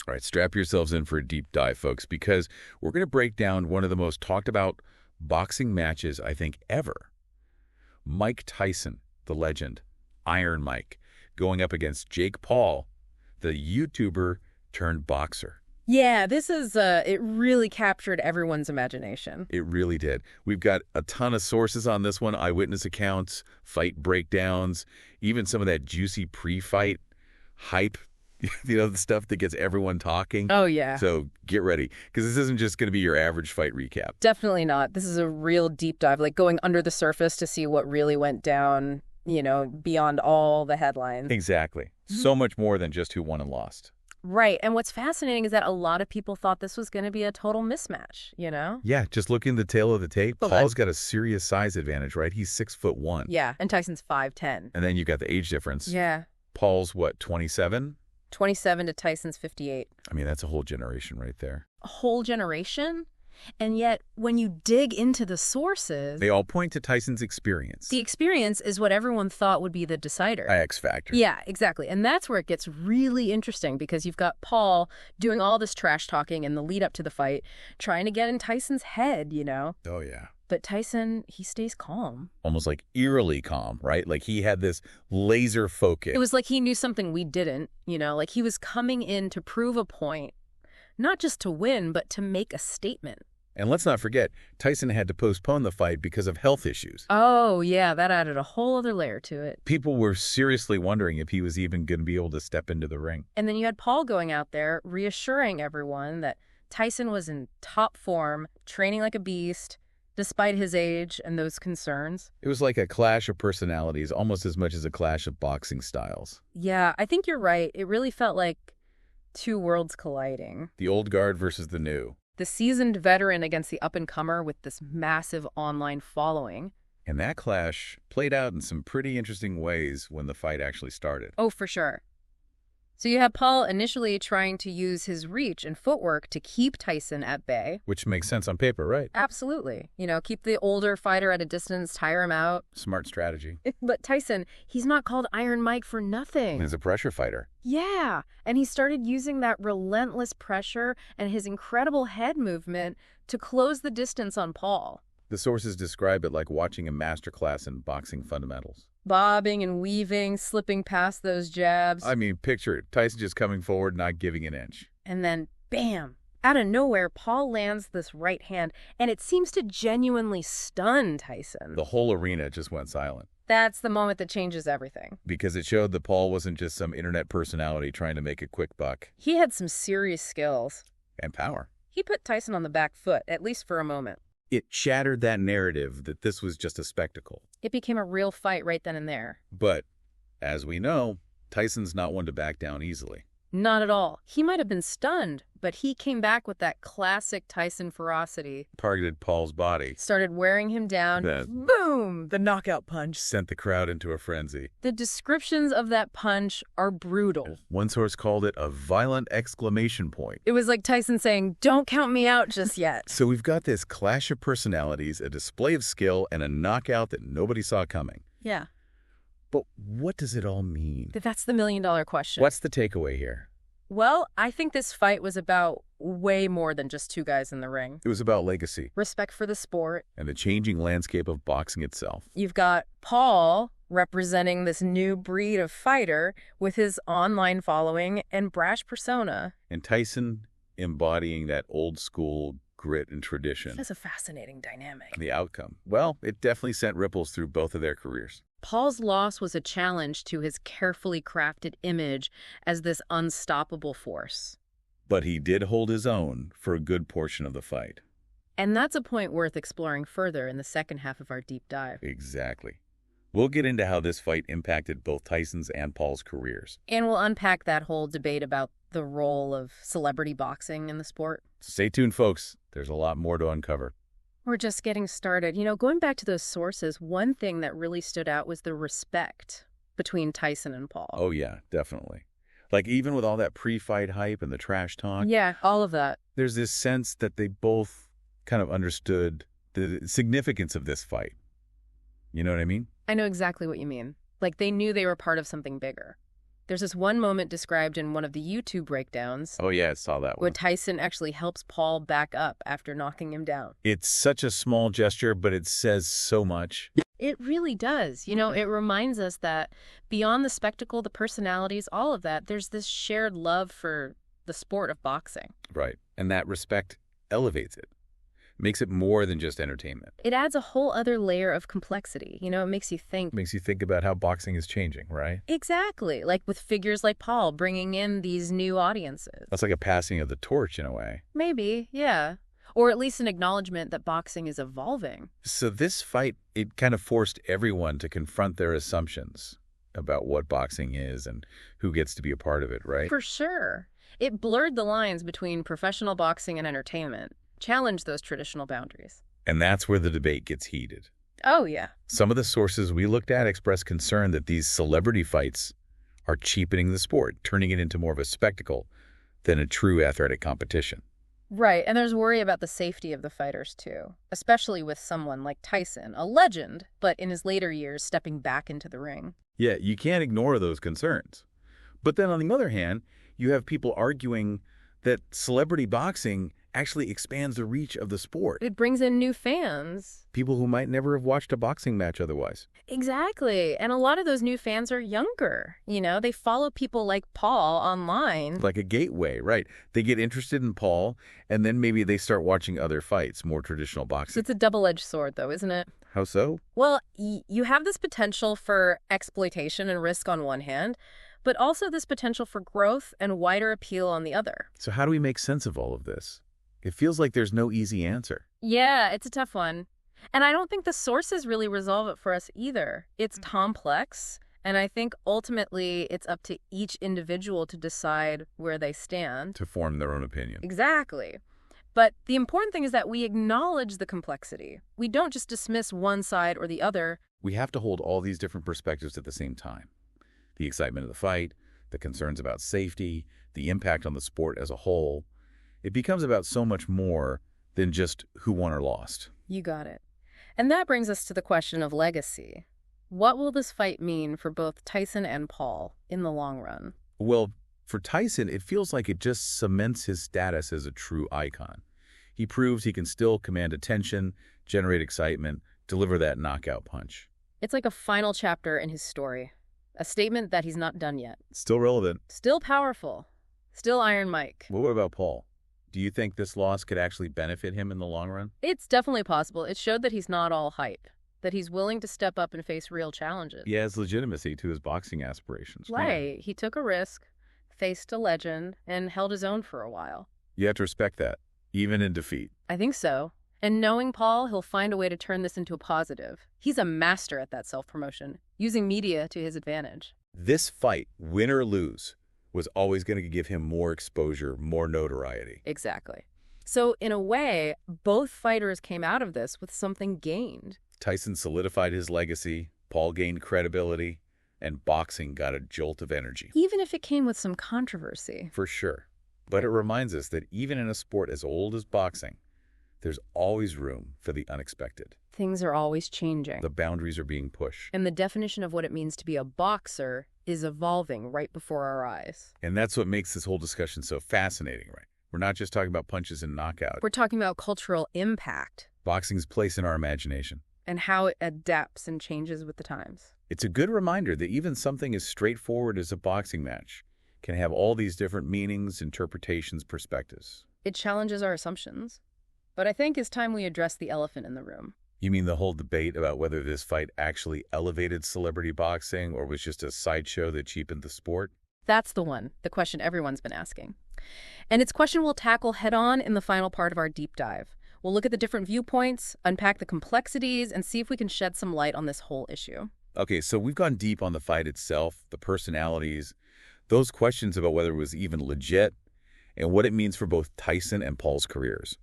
All right, strap yourselves in for a deep dive, folks, because we're going to break down one of the most talked about boxing matches, I think, ever. Mike Tyson, the legend, Iron Mike, going up against Jake Paul, the YouTuber turned boxer. Yeah, this is, it really captured everyone's imagination. It really did. We've got a ton of sources on this one, eyewitness accounts, fight breakdowns, even some of that juicy pre-fight hype, the stuff that gets everyone talking. Oh, yeah. So get ready, because this isn't just going to be your average fight recap. Definitely not. This is a real deep dive, like going under the surface to see what really went down, beyond all the headlines. Exactly. So much more than just who won and lost. Right. And what's fascinating is that a lot of people thought this was going to be a total mismatch, Yeah, just looking at the tail of the tape, Okay. Paul's got a serious size advantage, right? He's 6'1". Yeah. And Tyson's 5'10". And then you've got the age difference. Yeah. Paul's, what, 27? 27 to Tyson's 58. I mean, that's a whole generation right there. A whole generation? And yet, when you dig into the sources, They all point to Tyson's experience. the experience is what everyone thought would be the decider. X factor. Yeah, exactly. And that's where it gets really interesting because you've got Paul doing all this trash talking in the lead up to the fight, trying to get in Tyson's head, Oh, yeah. But Tyson, he stays calm. Almost like eerily calm, right? Like he had this laser focus. It was like he knew something we didn't, like he was coming in to prove a point, not just to win, but to make a statement. And let's not forget, Tyson had to postpone the fight because of health issues. Oh, yeah, that added a whole other layer to it. People were seriously wondering if he was even going to be able to step into the ring. And then you had Paul going out there reassuring everyone that Tyson was in top form, training like a beast, despite his age and those concerns. It was like a clash of personalities, almost as much as a clash of boxing styles. Yeah, I think you're right. It really felt like two worlds colliding. The old guard versus the new. The seasoned veteran against the up-and-comer with this massive online following. And that clash played out in some pretty interesting ways when the fight actually started. Oh, for sure. So you have Paul initially trying to use his reach and footwork to keep Tyson at bay. Which makes sense on paper, right? Absolutely. Keep the older fighter at a distance, tire him out. Smart strategy. But Tyson, he's not called Iron Mike for nothing. He's a pressure fighter. Yeah, and he started using that relentless pressure and his incredible head movement to close the distance on Paul. The sources describe it like watching a masterclass in boxing fundamentals. Bobbing and weaving, slipping past those jabs. I mean, picture it. Tyson just coming forward, not giving an inch. And then, bam! Out of nowhere, Paul lands this right hand, and it seems to genuinely stun Tyson. The whole arena just went silent. That's the moment that changes everything. Because it showed that Paul wasn't just some internet personality trying to make a quick buck. He had some serious skills. And power. He put Tyson on the back foot, at least for a moment. It shattered that narrative that this was just a spectacle. It became a real fight right then and there. But, as we know, Tyson's not one to back down easily. Not at all. He might have been stunned, but he came back with that classic Tyson ferocity. Targeted Paul's body. Started wearing him down. That Boom! The knockout punch. sent the crowd into a frenzy. The descriptions of that punch are brutal. One source called it a violent exclamation point. It was like Tyson saying, "Don't count me out just yet." So we've got this clash of personalities, a display of skill, and a knockout that nobody saw coming. Yeah. But what does it all mean? That's the million-dollar question. What's the takeaway here? Well, I think this fight was about way more than just two guys in the ring. It was about legacy Respect for the sport. and the changing landscape of boxing itself. You've got Paul representing this new breed of fighter with his online following and brash persona. And Tyson embodying that old school grit and tradition. That's a fascinating dynamic. And the outcome, well, it definitely sent ripples through both of their careers. Paul's loss was a challenge to his carefully crafted image as this unstoppable force. But he did hold his own for a good portion of the fight. And that's a point worth exploring further in the second half of our deep dive. Exactly. We'll get into how this fight impacted both Tyson's and Paul's careers. And we'll unpack that whole debate about the role of celebrity boxing in the sport. Stay tuned, folks. There's a lot more to uncover. We're just getting started. Going back to those sources, one thing that really stood out was the respect between Tyson and Paul. Oh, yeah, definitely. Like, even with all that pre-fight hype and the trash talk, Yeah, all of that. there's this sense that they both kind of understood the significance of this fight. You know what I mean? I know exactly what you mean. Like, they knew they were part of something bigger. There's this one moment described in one of the YouTube breakdowns Oh, yeah, I saw that where one. Tyson actually helps Paul back up after knocking him down. It's such a small gesture, but it says so much. It really does. It reminds us that beyond the spectacle, the personalities, all of that, there's this shared love for the sport of boxing. Right. And that respect elevates it, makes it more than just entertainment. It adds a whole other layer of complexity. It makes you think. Makes you think about how boxing is changing, right? Exactly. Like with figures like Paul bringing in these new audiences. That's like a passing of the torch in a way. Maybe, yeah. Or at least an acknowledgement that boxing is evolving. So this fight, it kind of forced everyone to confront their assumptions about what boxing is and who gets to be a part of it, right? For sure. It blurred the lines between professional boxing and entertainment, challenged those traditional boundaries. And that's where the debate gets heated. Oh, yeah. Some of the sources we looked at express concern that these celebrity fights are cheapening the sport, turning it into more of a spectacle than a true athletic competition. Right, and there's worry about the safety of the fighters, too, especially with someone like Tyson, a legend, but in his later years stepping back into the ring. Yeah, you can't ignore those concerns. But then on the other hand, you have people arguing that celebrity boxing actually expands the reach of the sport. It brings in new fans. People who might never have watched a boxing match otherwise. Exactly, and a lot of those new fans are younger. They follow people like Paul online. Like a gateway, right? They get interested in Paul, and then maybe they start watching other fights, more traditional boxing. It's a double-edged sword, though, isn't it? How so? Well, you have this potential for exploitation and risk on one hand, but also this potential for growth and wider appeal on the other. So how do we make sense of all of this? It feels like there's no easy answer. Yeah, it's a tough one. And I don't think the sources really resolve it for us either. It's complex, and I think ultimately it's up to each individual to decide where they stand. To form their own opinion. Exactly. But the important thing is that we acknowledge the complexity. We don't just dismiss one side or the other. We have to hold all these different perspectives at the same time. The excitement of the fight, the concerns about safety, the impact on the sport as a whole. It becomes about so much more than just who won or lost. You got it. And that brings us to the question of legacy. What will this fight mean for both Tyson and Paul in the long run? Well, for Tyson, it feels like it just cements his status as a true icon. He proves he can still command attention, generate excitement, deliver that knockout punch. It's like a final chapter in his story. A statement that he's not done yet. Still relevant. Still powerful. Still Iron Mike. Well, what about Paul? Do you think this loss could actually benefit him in the long run? It's definitely possible. It showed that he's not all hype, that he's willing to step up and face real challenges. He has legitimacy to his boxing aspirations. Right. He took a risk, faced a legend, and held his own for a while. You have to respect that, even in defeat. I think so. And knowing Paul, he'll find a way to turn this into a positive. He's a master at that self-promotion, using media to his advantage. This fight, win or lose, was always going to give him more exposure, more notoriety. Exactly. So in a way, both fighters came out of this with something gained. Tyson solidified his legacy, Paul gained credibility, and boxing got a jolt of energy. Even if it came with some controversy. For sure. But it reminds us that even in a sport as old as boxing, there's always room for the unexpected. Things are always changing. The boundaries are being pushed. And the definition of what it means to be a boxer is evolving right before our eyes. And that's what makes this whole discussion so fascinating, right? We're not just talking about punches and knockouts. We're talking about cultural impact. Boxing's place in our imagination. And how it adapts and changes with the times. It's a good reminder that even something as straightforward as a boxing match can have all these different meanings, interpretations, perspectives. It challenges our assumptions. But I think it's time we address the elephant in the room. You mean the whole debate about whether this fight actually elevated celebrity boxing or was just a sideshow that cheapened the sport? That's the one, the question everyone's been asking. And it's a question we'll tackle head-on in the final part of our deep dive. We'll look at the different viewpoints, unpack the complexities, and see if we can shed some light on this whole issue. Okay, so we've gone deep on the fight itself, the personalities, those questions about whether it was even legit, and what it means for both Tyson and Paul's careers.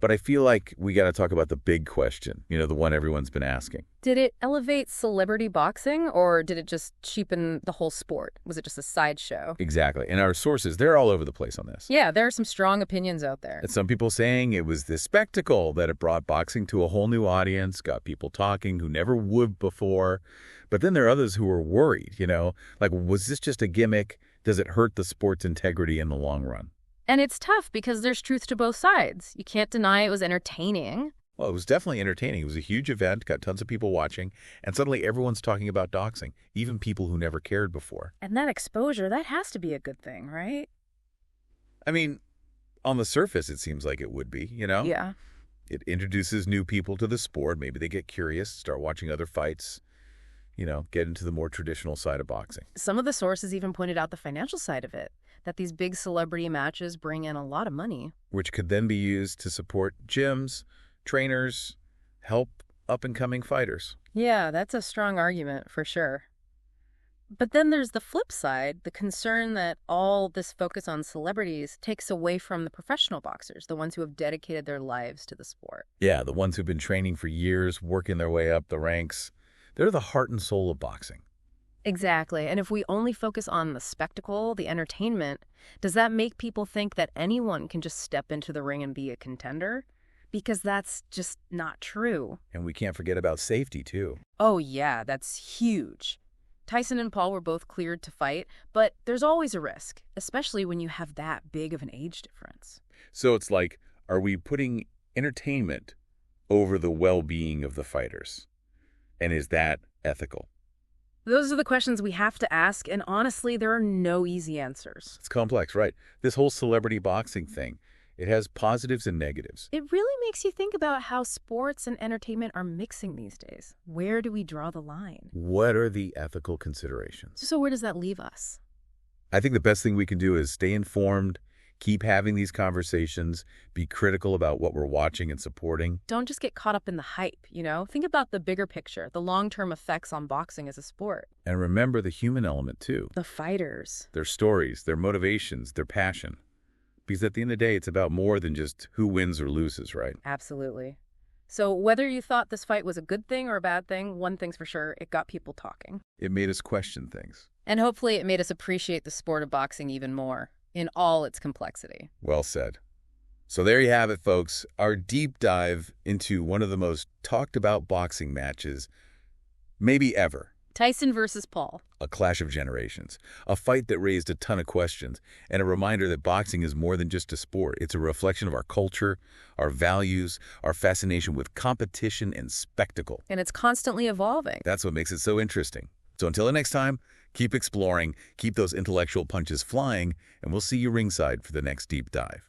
But I feel like we got to talk about the big question, the one everyone's been asking. Did it elevate celebrity boxing, or did it just cheapen the whole sport? Was it just a sideshow? Exactly. And our sources, they're all over the place on this. Yeah, there are some strong opinions out there. And some people saying it was this spectacle that it brought boxing to a whole new audience, got people talking who never would before. But then there are others who are worried, like, was this just a gimmick? Does it hurt the sport's integrity in the long run? And it's tough because there's truth to both sides. You can't deny it was entertaining. Well, it was definitely entertaining. It was a huge event, got tons of people watching, and suddenly everyone's talking about boxing, even people who never cared before. And that exposure, that has to be a good thing, right? I mean, on the surface, it seems like it would be, Yeah. It introduces new people to the sport. Maybe they get curious, start watching other fights, get into the more traditional side of boxing. Some of the sources even pointed out the financial side of it, that these big celebrity matches bring in a lot of money. Which could then be used to support gyms, trainers, help up-and-coming fighters. Yeah, that's a strong argument for sure. But then there's the flip side, the concern that all this focus on celebrities takes away from the professional boxers, the ones who have dedicated their lives to the sport. Yeah, the ones who've been training for years, working their way up the ranks. They're the heart and soul of boxing. Exactly. And if we only focus on the spectacle, the entertainment, does that make people think that anyone can just step into the ring and be a contender? Because that's just not true. And we can't forget about safety, too. Oh, yeah, that's huge. Tyson and Paul were both cleared to fight, but there's always a risk, especially when you have that big of an age difference. So it's like, are we putting entertainment over the well-being of the fighters? And is that ethical? Those are the questions we have to ask, and honestly, there are no easy answers. It's complex, right? This whole celebrity boxing thing, it has positives and negatives. It really makes you think about how sports and entertainment are mixing these days. Where do we draw the line? What are the ethical considerations? So where does that leave us? I think the best thing we can do is stay informed, keep having these conversations, be critical about what we're watching and supporting. Don't just get caught up in the hype, Think about the bigger picture, the long-term effects on boxing as a sport. And remember the human element, too. The fighters. Their stories, their motivations, their passion. Because at the end of the day, it's about more than just who wins or loses, right? Absolutely. So whether you thought this fight was a good thing or a bad thing, one thing's for sure, it got people talking. It made us question things. And hopefully it made us appreciate the sport of boxing even more, in all its complexity. Well said. So there you have it, folks. Our deep dive into one of the most talked about boxing matches, maybe ever. Tyson versus Paul. A clash of generations. A fight that raised a ton of questions. And a reminder that boxing is more than just a sport. It's a reflection of our culture, our values, our fascination with competition and spectacle. And it's constantly evolving. That's what makes it so interesting. So until the next time, keep exploring, keep those intellectual punches flying, and we'll see you ringside for the next deep dive.